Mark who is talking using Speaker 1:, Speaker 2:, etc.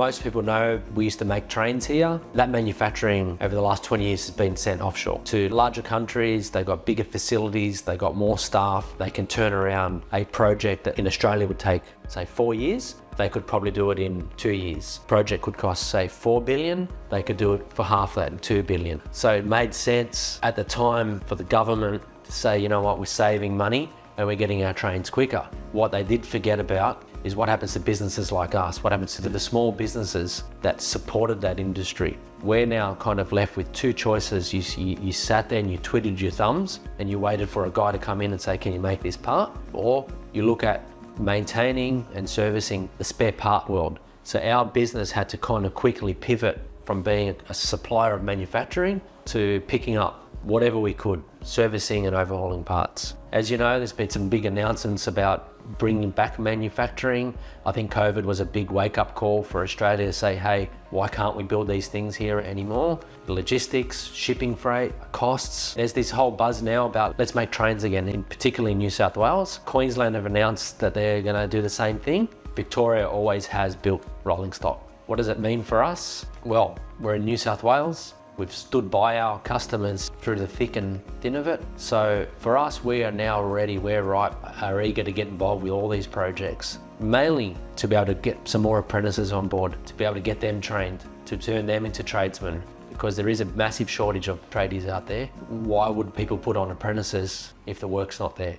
Speaker 1: Most people know we used to make trains here. That manufacturing over the last 20 years has been sent offshore to larger countries. They've got bigger facilities, they've got more staff. They can turn around a project that in Australia would take, say, 4 years. They could probably do it in 2 years. Project could cost, say, 4 billion. They could do it for half that, 2 billion. So it made sense at the time for the government to say, you know what, we're saving money and we're getting our trains quicker. What they did forget about is what happens to businesses like us, what happens to the small businesses that supported that industry. We're now kind of left with two choices. You sat there and you twiddled your thumbs and you waited for a guy to come in and say, can you make this part? Or you look at maintaining and servicing the spare part world. So our business had to kind of quickly pivot from being a supplier of manufacturing to picking up whatever we could, servicing and overhauling parts. As you know, there's been some big announcements about bringing back manufacturing. I think COVID was a big wake-up call for Australia to say, hey, why can't we build these things here anymore? The logistics, shipping freight, costs. There's this whole buzz now about let's make trains again, particularly in New South Wales. Queensland have announced that they're going to do the same thing. Victoria always has built rolling stock. What does it mean for us? Well, we're in New South Wales. We've stood by our customers through the thick and thin of it. So for us, we are now ready, are eager to get involved with all these projects, mainly to be able to get some more apprentices on board, to be able to get them trained, to turn them into tradesmen, because there is a massive shortage of tradies out there. Why would people put on apprentices if the work's not there?